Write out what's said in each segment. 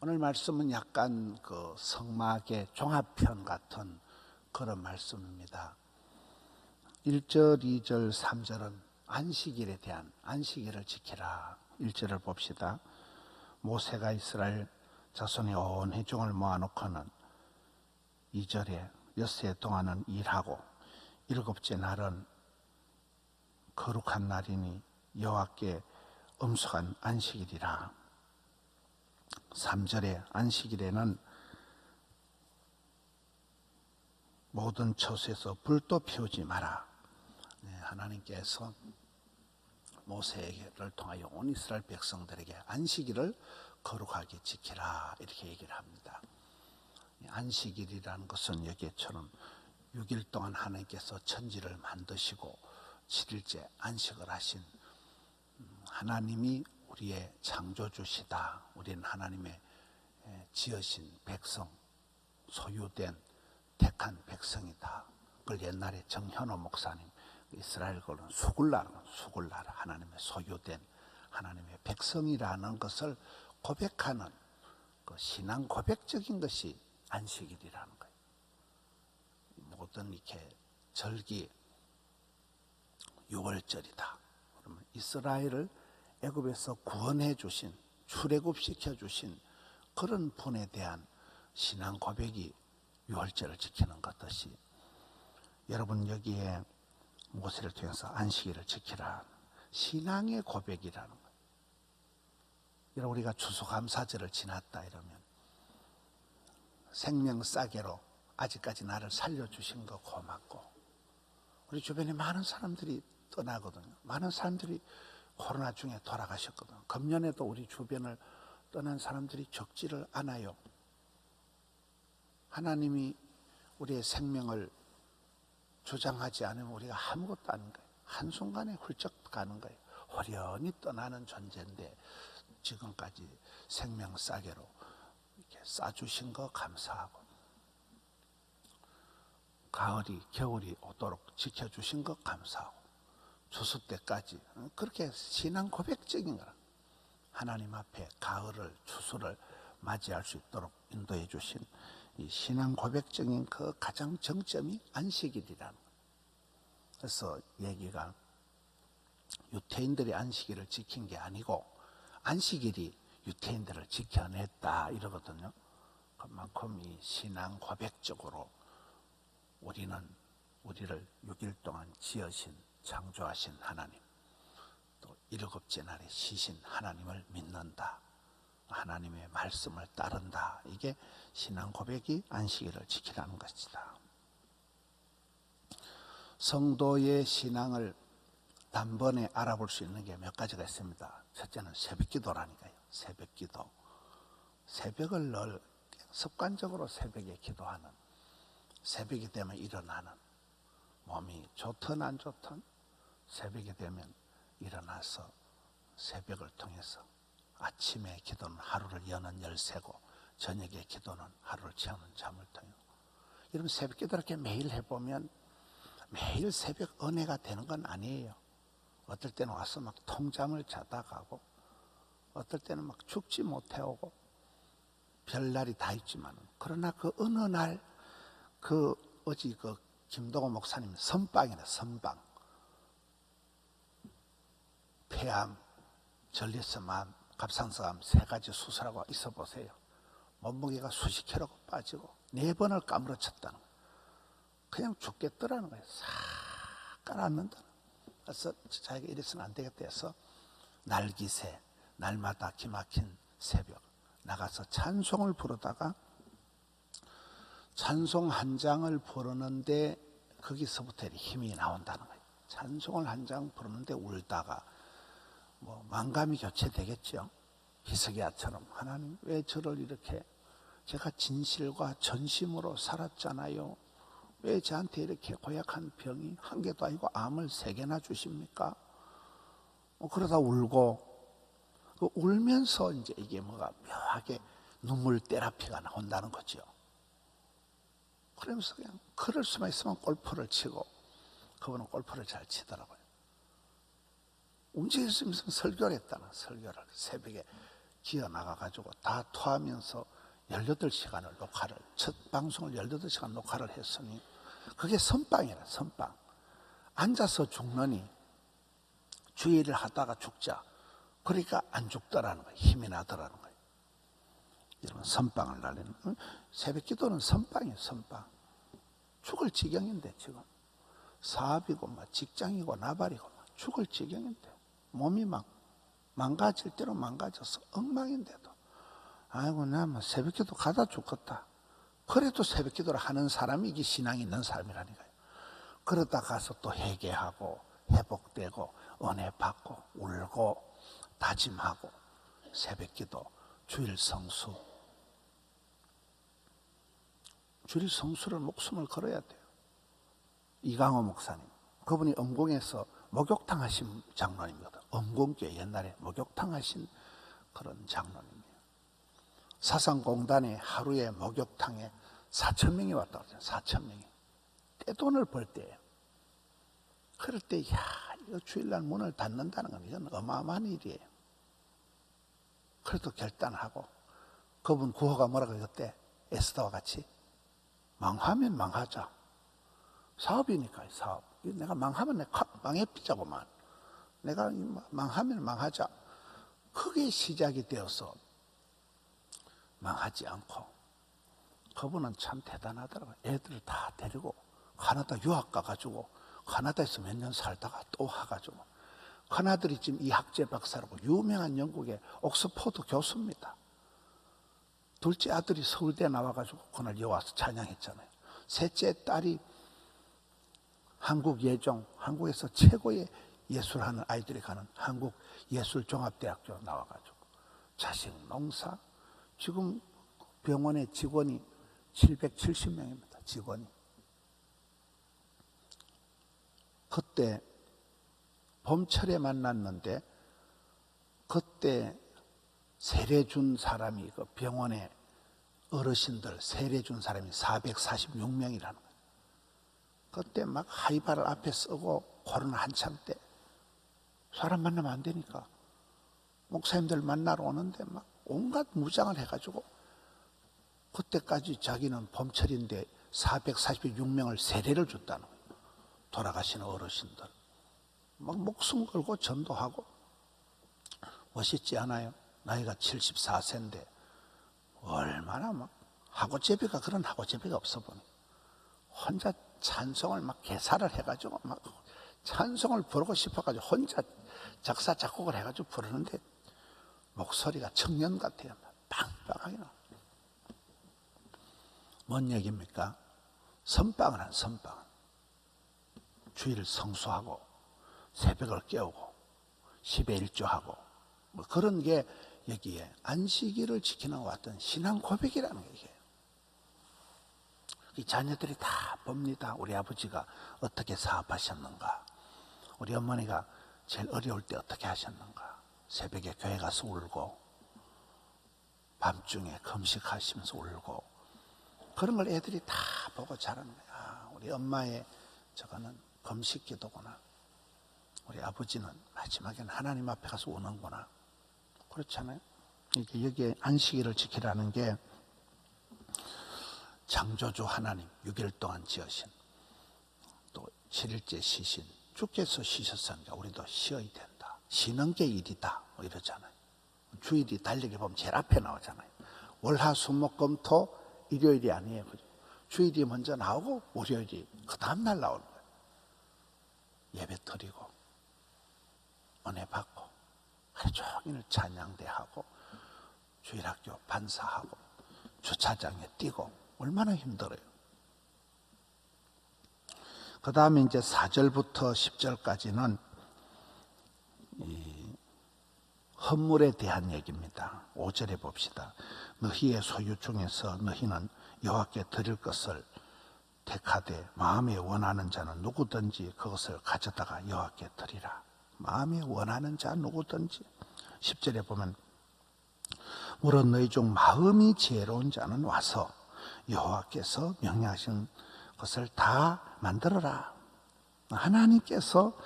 오늘 말씀은 약간 그 성막의 종합편 같은 그런 말씀입니다. 1절, 2절, 3절은 안식일에 대한 안식일을 지키라. 1절을 봅시다. 모세가 이스라엘 자손의 온 회중을 모아놓고는 2절에 엿새 동안은 일하고 일곱째 날은 거룩한 날이니 여호와께 엄숙한 안식일이라. 3절에 안식일에는 모든 처소에서 불도 피우지 마라. 하나님께서 모세를 통하여 온 이스라엘 백성들에게 안식일을 거룩하게 지키라 이렇게 얘기를 합니다. 안식일이라는 것은 여기에처럼 6일 동안 하나님께서 천지를 만드시고 7일째 안식을 하신 하나님이 우리의 창조주시다. 우리는 하나님의 지으신 백성, 소유된 택한 백성이다. 그걸 옛날에 정현호 목사님, 이스라엘 거는 수굴나라 하나님의 소유된 하나님의 백성이라는 것을 고백하는 그 신앙 고백적인 것이 안식일이라는 거예요. 모든 이렇게 절기 6월절이다. 그러면 이스라엘을 애굽에서 구원해 주신, 출애굽시켜 주신 그런 분에 대한 신앙 고백이 6월절을 지키는 것 같이 여러분 여기에 모세를 통해서 안식일을 지키라. 신앙의 고백이라는 거예요. 여러분 우리가 추수감사절을 지났다 이러면 생명싸개로 아직까지 나를 살려주신 거 고맙고, 우리 주변에 많은 사람들이 떠나거든요. 많은 사람들이 코로나 중에 돌아가셨거든요. 금년에도 우리 주변을 떠난 사람들이 적지를 않아요. 하나님이 우리의 생명을 주장하지 않으면 우리가 아무것도 아닌 거예요. 한순간에 훌쩍 가는 거예요. 호련히 떠나는 존재인데 지금까지 생명 싸개로 이렇게 싸주신 거 감사하고, 가을이 겨울이 오도록 지켜주신 거 감사하고, 추수 때까지 그렇게 신앙 고백적인 거라. 하나님 앞에 가을을 추수를 맞이할 수 있도록 인도해 주신 이 신앙 고백적인 그 가장 정점이 안식일이라는 거예요. 그래서 얘기가 유태인들이 안식일을 지킨 게 아니고 안식일이 유태인들을 지켜냈다 이러거든요. 그만큼 이 신앙 고백적으로 우리를 6일 동안 지으신 창조하신 하나님, 또 일곱째 날에 쉬신 하나님을 믿는다. 하나님의 말씀을 따른다. 이게 신앙 고백이 안식일을 지키라는 것이다. 성도의 신앙을 단번에 알아볼 수 있는 게 몇 가지가 있습니다. 첫째는 새벽기도라니까요. 새벽기도. 새벽을 늘 습관적으로 새벽에 기도하는, 새벽이 되면 일어나는, 몸이 좋든 안 좋든 새벽이 되면 일어나서 새벽을 통해서 아침에 기도는 하루를 여는 열쇠고 저녁에 기도는 하루를 채우는 잠을 통해. 여러분 새벽 기도 이렇게 매일 해보면 매일 새벽 은혜가 되는 건 아니에요. 어떨 때는 와서 막 통잠을 자다 가고, 어떨 때는 막 죽지 못해 오고, 별날이 다 있지만, 그러나 그 어느 날 어제 김동호 목사님 선빵이네. 선빵. 폐암, 전립선암, 갑상선암 3가지 수술하고 있어 보세요. 몸무게가 수십 킬로가 빠지고 4번을 까무러쳤다는 거예요. 그냥 죽겠더라는 거예요. 싹 깔아앉는다. 그래서 자기가 이래서는 안 되겠다 해서 날기새, 날마다 기막힌 새벽 나가서 찬송을 부르다가 찬송 한 장을 부르는데 거기서부터 힘이 나온다는 거예요. 찬송을 한 장 부르는데 울다가 만감이 교체되겠죠. 히스기야처럼 하나님 왜 저를 이렇게, 제가 진실과 전심으로 살았잖아요. 왜 저한테 이렇게 고약한 병이 한 개도 아니고 암을 3개나 주십니까? 그러다 울고, 울면서 이제 이게 묘하게 눈물 테라피가 나온다는 거죠. 그러면서 그냥 그럴 수만 있으면 골프를 치고, 그분은 골프를 잘 치더라고요. 움직일 수 있으면 설교를 했다는, 설교를 새벽에 기어 나가가지고 다 토하면서 18시간을 녹화를, 첫 방송을 18시간 녹화를 했으니 그게 선빵이라, 선빵. 앉아서 죽느니 주의를 하다가 죽자. 그러니까 안 죽더라는 거예요. 힘이 나더라는 거예요. 여러분, 선빵을 날리는, 새벽 기도는 선빵이에요, 선빵. 죽을 지경인데, 지금. 사업이고, 직장이고, 나발이고, 죽을 지경인데. 몸이 막 망가질 대로 망가져서 엉망인데도. 아이고, 나 새벽 기도 가다 죽겠다. 그래도 새벽 기도를 하는 사람이 이게 신앙이 있는 사람이라니까요. 그러다 가서 또 회개하고, 회복되고, 은혜 받고, 울고, 다짐하고, 새벽 기도, 주일 성수. 주일 성수를 목숨을 걸어야 돼요. 이강호 목사님, 그분이 엄공에서 목욕탕 하신 장로님이거든. 엄공교회 옛날에 목욕탕 하신 그런 장로님이에요. 사상공단에 하루에 목욕탕에 4,000명이 왔다고 그러잖아요. 4,000명이. 떼돈을 벌 때예요. 그럴 때, 이거 주일날 문을 닫는다는 건 이건 어마어마한 일이에요. 그래도 결단하고, 그분 구호가 뭐라고 그랬대? 에스더와 같이. 망하면 망하자. 사업이니까, 사업. 내가 망하면 내가 망해피자고만. 내가 망하면 망하자. 그게 시작이 되어서 망하지 않고, 그분은 참 대단하더라고요. 애들을 다 데리고 가나다 유학 가가지고 가나다에서 몇 년 살다가 또 와가지고, 큰아들이 지금 이학재 박사라고 유명한 영국의 옥스포드 교수입니다. 둘째 아들이 서울대 나와가지고 그날 여기 와서 찬양했잖아요. 셋째 딸이 한국에서 최고의 예술하는 아이들이 가는 한국예술종합대학교 나와가지고 자식 농사, 지금 병원의 직원이 770명입니다. 직원이. 그때 봄철에 만났는데, 그때 세례 준 사람이, 그 병원의 어르신들 세례 준 사람이 446명이라는 거예요. 그때 막 하이바를 앞에 쓰고 코로나 한참 때 사람 만나면 안 되니까 목사님들 만나러 오는데 막 온갖 무장을 해가지고, 그때까지 자기는 봄철인데 446명을 세례를 줬다는 거예요. 돌아가신 어르신들. 막 목숨 걸고 전도하고. 멋있지 않아요? 나이가 74세인데 얼마나 막 하고제비가, 그런 하고제비가 없어 보니 혼자 찬송을 막 개사를 해가지고 막 찬송을 부르고 싶어가지고 혼자 작사 작곡을 해가지고 부르는데 목소리가 청년 같아요. 빵빵하게 나와요. 뭔 얘기입니까? 선빵을 한 선빵. 주일 성수하고 새벽을 깨우고 10에 1조하고 뭐 그런 게 여기에 안식일을 지키는 어떤 신앙 고백이라는 게 이게. 이 자녀들이 다 봅니다. 우리 아버지가 어떻게 사업하셨는가, 우리 어머니가 제일 어려울 때 어떻게 하셨는가, 새벽에 교회 가서 울고 밤중에 금식하시면서 울고, 그런 걸 애들이 다 보고 자라는 거야. 아, 우리 엄마의 저거는 금식 기도구나, 우리 아버지는 마지막에는 하나님 앞에 가서 우는구나. 그렇잖아요. 이게 여기에 안식일을 지키라는 게 창조주 하나님 6일 동안 지으신, 또 7일째 쉬신, 주께서 쉬셨으니까 우리도 쉬어야 된다. 쉬는 게 일이다. 뭐 이러잖아요. 주일이 달력에 보면 제일 앞에 나오잖아요. 월화수목금토 일요일이 아니에요. 그죠? 주일이 먼저 나오고 월요일이 그 다음날 나오는 거예요. 예배 드리고 은혜 받고 하루 종일 찬양대하고 주일학교 반사하고 주차장에 뛰고 얼마나 힘들어요. 그 다음에 이제 4절부터 10절까지는 이 헌물에 대한 얘기입니다. 5절에 봅시다. 너희의 소유 중에서 너희는 여호와께 드릴 것을 택하되 마음에 원하는 자는 누구든지 그것을 가져다가 여호와께 드리라. 마음에 원하는 자 누구든지. 10절에 보면 물론 너희 중 마음이 지혜로운 자는 와서 여호와께서 명령하신 것을 다 만들어라. 하나님께서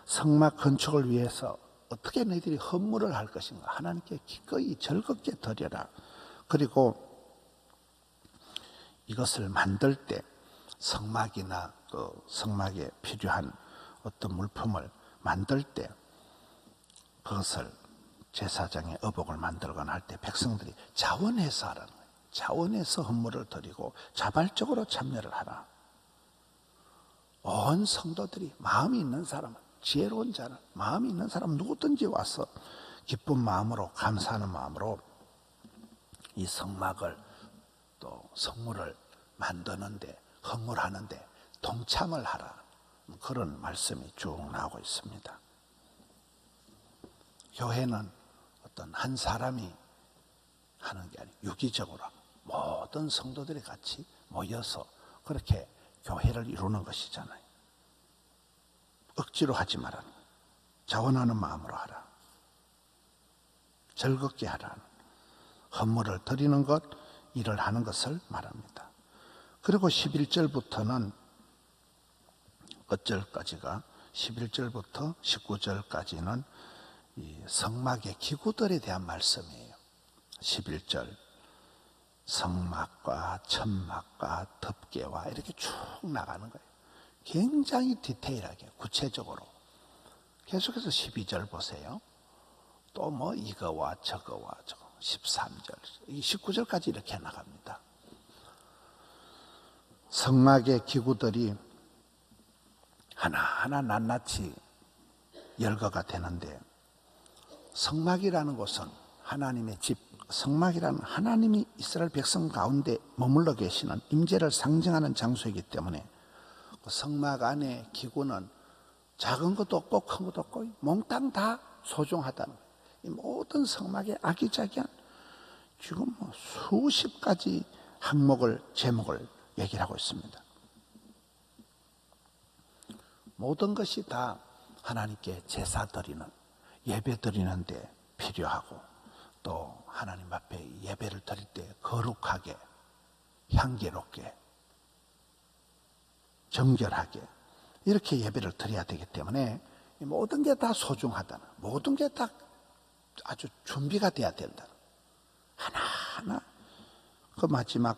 성막 건축을 위해서 어떻게 너희들이 헌물을 할 것인가? 하나님께 기꺼이 즐겁게 드려라. 그리고 이것을 만들 때 성막이나 또 성막에 필요한 어떤 물품을 만들 때 그것을 제사장의 의복을 만들거나 할 때 백성들이 자원해서 하라는 거예요. 자원해서 헌물을 드리고 자발적으로 참여를 하라. 온 성도들이 마음이 있는 사람, 지혜로운 자는 마음이 있는 사람 누구든지 와서 기쁜 마음으로 감사하는 마음으로 이 성막을 또 성물을 만드는데 헌물하는데 동참을 하라. 그런 말씀이 쭉 나오고 있습니다. 교회는 어떤 한 사람이 하는 게 아니고 유기적으로 모든 성도들이 같이 모여서 그렇게 교회를 이루는 것이잖아요. 억지로 하지 말라는 거예요. 자원하는 마음으로 하라. 즐겁게 하라. 헌물을 드리는 것, 일을 하는 것을 말합니다. 그리고 11절부터는 어절까지가 11절부터 19절까지는 이 성막의 기구들에 대한 말씀이에요. 11절 성막과 천막과 덮개와 이렇게 쭉 나가는 거예요. 굉장히 디테일하게 구체적으로. 계속해서 12절 보세요. 또 뭐 이거와 저거와 저거 13절, 19절까지 이렇게 나갑니다. 성막의 기구들이 하나하나 낱낱이 열거가 되는데 성막이라는 곳은 하나님의 집, 성막이라는 하나님이 이스라엘 백성 가운데 머물러 계시는 임재를 상징하는 장소이기 때문에 그 성막 안에 기구는 작은 것도 없고 큰 것도 없고 몽땅 다 소중하다는 거예요. 이 모든 성막의 아기자기한 지금 수십 가지 항목을 제목을 얘기를 하고 있습니다. 모든 것이 다 하나님께 제사 드리는 예배 드리는데 필요하고 또 하나님 앞에 예배를 드릴 때 거룩하게 향기롭게 정결하게 이렇게 예배를 드려야 되기 때문에 모든 게 다 소중하다는, 모든 게 다 아주 준비가 돼야 된다는, 하나하나. 그 마지막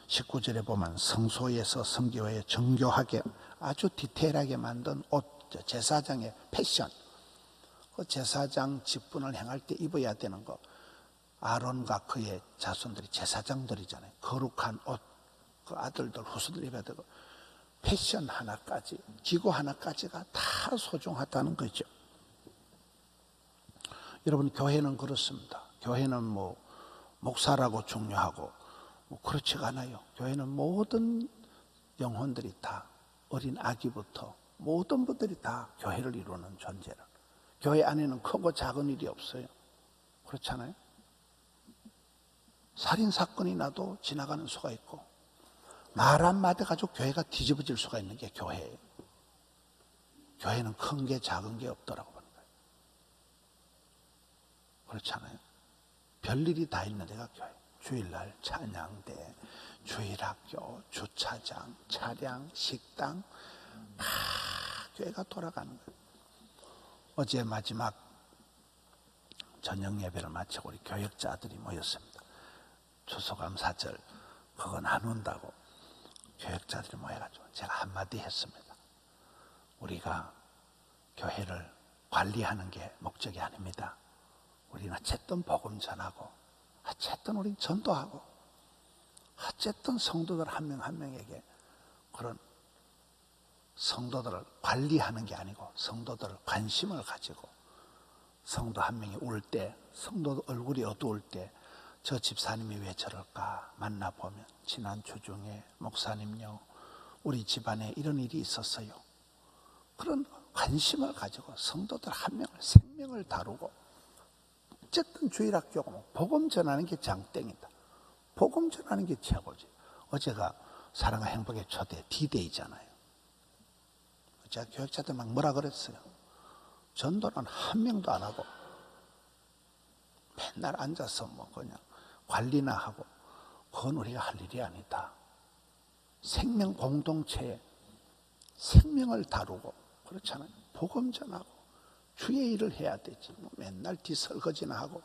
19절에 보면 성소에서 성교회에 정교하게 아주 디테일하게 만든 옷, 제사장의 패션, 그 제사장 직분을 행할 때 입어야 되는 거, 아론과 그의 자손들이 제사장들이잖아요. 거룩한 옷, 그 아들들 후손들 입어야 되고 패션 하나까지, 기구 하나까지가 다 소중하다는 거죠. 여러분, 교회는 그렇습니다. 교회는 뭐 목사라고 중요하고 뭐 그렇지가 않아요. 교회는 모든 영혼들이 다, 어린 아기부터 모든 분들이 다 교회를 이루는 존재라. 교회 안에는 크고 작은 일이 없어요. 그렇잖아요. 살인사건이 나도 지나가는 수가 있고 말 한마디 가지고 교회가 뒤집어질 수가 있는 게 교회예요. 교회는 큰 게 작은 게 없더라고 보는 거예요. 그렇잖아요. 별일이 다 있는 데가 교회. 주일날 찬양대, 주일학교, 주차장, 차량, 식당 다 교회가 돌아가는 거예요. 어제 마지막 저녁 예배를 마치고 우리 교역자들이 모였습니다. 추수감사절 그거 나눈다고 교역자들이 모여가지고 제가 한마디 했습니다. 우리가 교회를 관리하는 게 목적이 아닙니다. 우리는 어쨌든 복음 전하고 어쨌든 우리는 전도하고 어쨌든 성도들 한 명 한 명에게 그런 성도들을 관리하는 게 아니고 성도들을 관심을 가지고 성도 한 명이 울 때, 성도 얼굴이 어두울 때 저 집사님이 왜 저럴까 만나보면 지난 주 중에 목사님요 우리 집안에 이런 일이 있었어요. 그런 관심을 가지고 성도들 한 명을 생명을 다루고 어쨌든 주일학교가 뭐 복음 전하는 게 장땡이다. 복음 전하는 게 최고지. 어제가 사랑과 행복의 초대 D-Day잖아요. 제가 교육자들 막 뭐라 그랬어요. 전도는 한 명도 안 하고 맨날 앉아서 뭐 그냥 관리나 하고 그건 우리가 할 일이 아니다. 생명 공동체에 생명을 다루고 그렇잖아요. 복음 전하고 주의 일을 해야 되지. 뭐 맨날 뒷설거지나 하고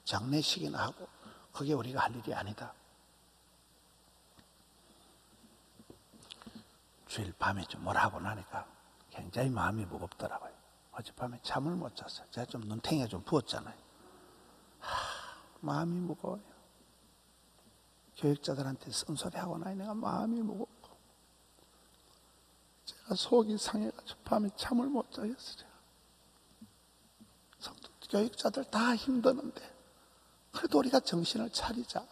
장례식이나 하고 그게 우리가 할 일이 아니다. 주일 밤에 좀 뭐라 하고 나니까 굉장히 마음이 무겁더라고요. 어젯밤에 잠을 못 잤어요. 제가 좀 눈탱이가 좀 부었잖아요. 마음이 무거워요. 교육자들한테 쓴소리하고 나니 내가 마음이 무겁고 제가 속이 상해가지고 밤에 잠을 못 자겠어요. 성도 교육자들 다 힘드는데 그래도 우리가 정신을 차리자.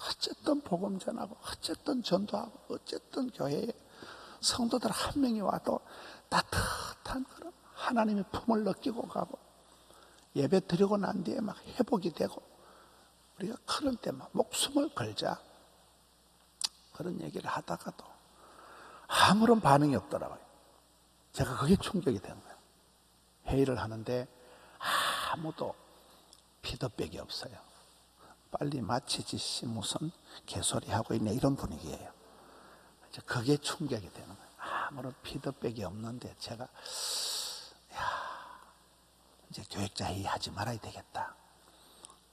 어쨌든 복음 전하고 어쨌든 전도하고 어쨌든 교회에 성도들 한 명이 와도 따뜻한 그런 하나님의 품을 느끼고 가고 예배 드리고 난 뒤에 막 회복이 되고 우리가 그런 때 막 목숨을 걸자 그런 얘기를 하다가도 아무런 반응이 없더라고요. 제가 그게 충격이 된 거예요. 회의를 하는데 아무도 피드백이 없어요. 빨리 마치지 씨 무슨 개소리 하고 있네 이런 분위기예요. 이제 그게 충격이 되는 거예요. 아무런 피드백이 없는데 제가 이제 교육자 회의 하지 말아야 되겠다.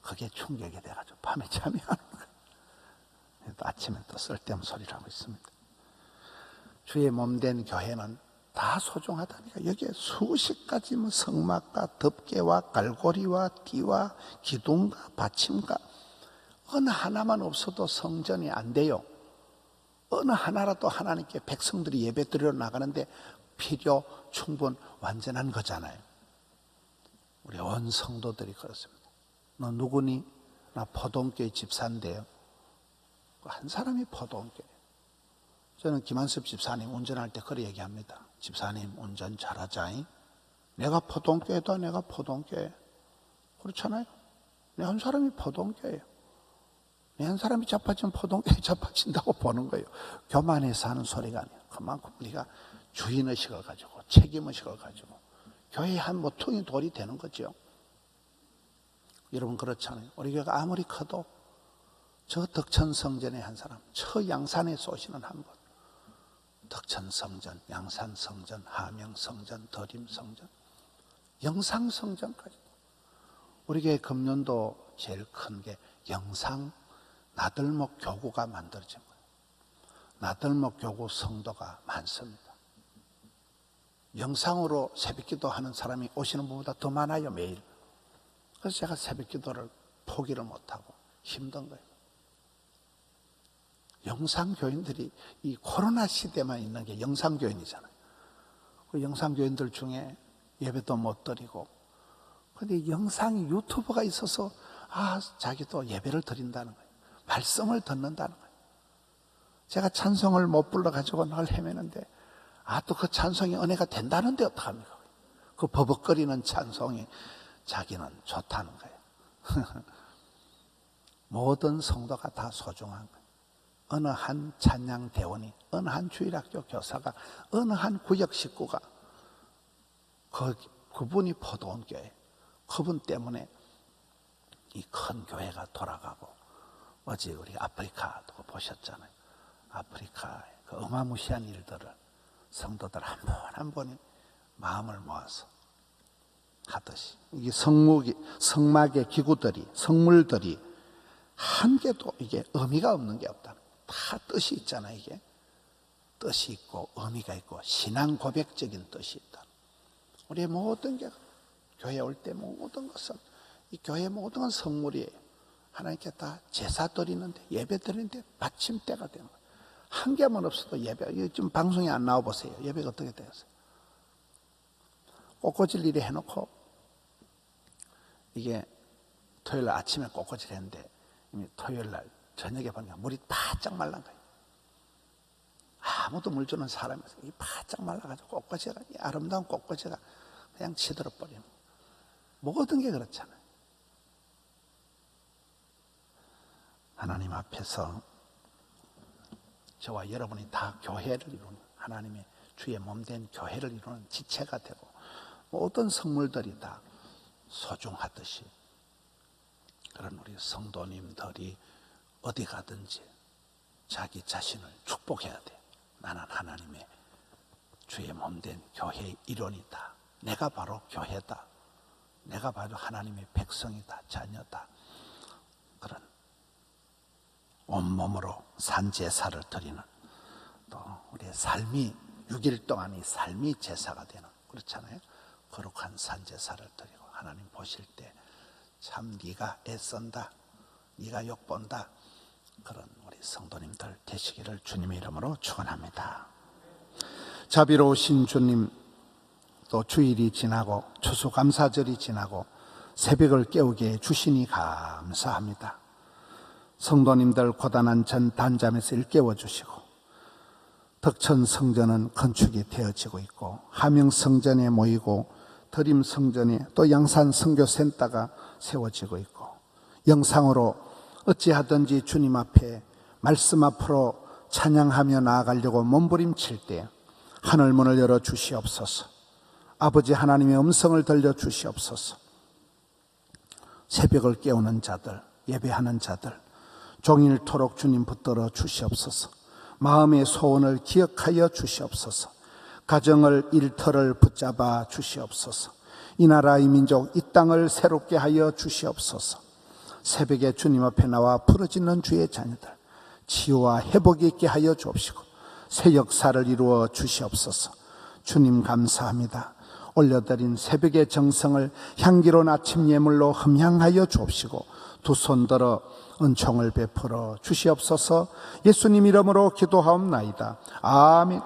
그게 충격이 돼가지고 밤에 잠이 안 오는 거예요. 아침에 또 쓸데없는 소리를 하고 있습니다. 주의 몸된 교회는 다 소중하다니까. 여기에 수십 가지 뭐 성막과 덮개와 갈고리와 띠와 기둥과 받침과 어느 하나만 없어도 성전이 안 돼요. 어느 하나라도 하나님께 백성들이 예배 드리러 나가는데 필요 충분 완전한 거잖아요. 우리 온 성도들이 그렇습니다. 너 누구니? 나 포동교회 집사인데요. 한 사람이 포동교회. 저는 김한섭 집사님 운전할 때 그렇게 얘기합니다. 집사님 운전 잘하자잉. 내가 포동교회다. 내가 포동교회. 그렇잖아요. 내 한 사람이 포동교회예요. 내 한 사람이 자빠지면 포동교회 자빠진다고 보는 거예요. 교만해서 하는 소리가 아니에요. 그만큼 우리가 주인의식을 가지고 책임의식을 가지고 교회의 한 모퉁이 돌이 되는 거죠. 여러분 그렇잖아요. 우리 교회가 아무리 커도 저 덕천성전의 한 사람, 저 양산에 쏘시는 한 분, 덕천성전, 양산성전, 함영성전, 더림성전, 영상성전까지. 우리 교회 금년도 제일 큰 게 영상 나들목 교구가 만들어진 거예요. 나들목 교구 성도가 많습니다. 영상으로 새벽기도 하는 사람이 오시는 분보다 더 많아요, 매일. 그래서 제가 새벽기도를 포기를 못하고 힘든 거예요. 영상교인들이 이 코로나 시대만 있는 게 영상교인이잖아요. 그 영상교인들 중에 예배도 못 드리고, 근데 영상이 유튜브가 있어서 자기도 예배를 드린다는 거예요. 말씀을 듣는다는 거예요. 제가 찬송을 못 불러가지고 늘 헤매는데 또 그 찬송이 은혜가 된다는데 어떡합니까? 그 버벅거리는 찬송이 자기는 좋다는 거예요. 모든 성도가 다 소중한 거예요. 어느 한 찬양 대원이, 어느 한 주일학교 교사가, 어느 한 구역 식구가 그분이 포도원 교회, 그분 때문에 이 큰 교회가 돌아가고, 어제 우리 아프리카도 보셨잖아요. 아프리카의 그 어마무시한 일들을 성도들 한 분 한 분이 마음을 모아서 하듯이 이게 성막의 기구들이, 성물들이 한 개도 이게 의미가 없는 게 없다. 다 뜻이 있잖아요. 이게 뜻이 있고 의미가 있고 신앙 고백적인 뜻이 있다. 우리의 모든 게 교회 올 때 모든 것은 이 교회 모든 건 성물이에요. 하나님께 다 제사 드리는데, 예배 드리는데 받침대가 되는 거예요. 한 개만 없어도 예배, 이거 좀 방송에 안 나와 보세요. 예배가 어떻게 되었어요? 꽃꽂이를 이래 해놓고, 이게 토요일 날 아침에 꽃꽂이를 했는데, 이미 토요일 날 저녁에 보니까 물이 바짝 말란 거예요. 아무도 물 주는 사람이 없어요. 이 바짝 말라가지고 꽃꽂이가, 이 아름다운 꽃꽂이가 그냥 치들어 버리는 거예요. 모든 게 그렇잖아요. 하나님 앞에서 저와 여러분이 다 교회를 이루는, 하나님의 주의 몸된 교회를 이루는 지체가 되고, 모든 성물들이 다 소중하듯이 그런 우리 성도님들이 어디 가든지 자기 자신을 축복해야 돼요. 나는 하나님의 주의 몸된 교회의 일원이다. 내가 바로 교회다. 내가 바로 하나님의 백성이다, 자녀다. 그런 온몸으로 산제사를 드리는, 또 우리의 삶이 6일 동안의 삶이 제사가 되는, 그렇잖아요. 거룩한 산제사를 드리고 하나님 보실 때 참 네가 애쓴다, 네가 욕본다, 그런 우리 성도님들 되시기를 주님의 이름으로 축원합니다. 자비로우신 주님, 또 주일이 지나고 추수감사절이 지나고 새벽을 깨우게 해주시니 감사합니다. 성도님들 고단한 전 단잠에서 일깨워 주시고, 덕천 성전은 건축이 되어지고 있고, 하명 성전에 모이고 드림 성전에 또 양산 선교센터가 세워지고 있고, 영상으로 어찌하든지 주님 앞에 말씀 앞으로 찬양하며 나아가려고 몸부림칠 때 하늘문을 열어 주시옵소서. 아버지 하나님의 음성을 들려 주시옵소서. 새벽을 깨우는 자들, 예배하는 자들 종일토록 주님 붙들어 주시옵소서. 마음의 소원을 기억하여 주시옵소서. 가정을 일터를 붙잡아 주시옵소서. 이 나라 이 민족 이 땅을 새롭게 하여 주시옵소서. 새벽에 주님 앞에 나와 부르짖는 주의 자녀들 치유와 회복이 있게 하여 주옵시고 새 역사를 이루어 주시옵소서. 주님 감사합니다. 올려드린 새벽의 정성을 향기로운 아침 예물로 흠향하여 주옵시고 두 손 들어 은총을 베풀어 주시옵소서. 예수님 이름으로 기도하옵나이다. 아멘.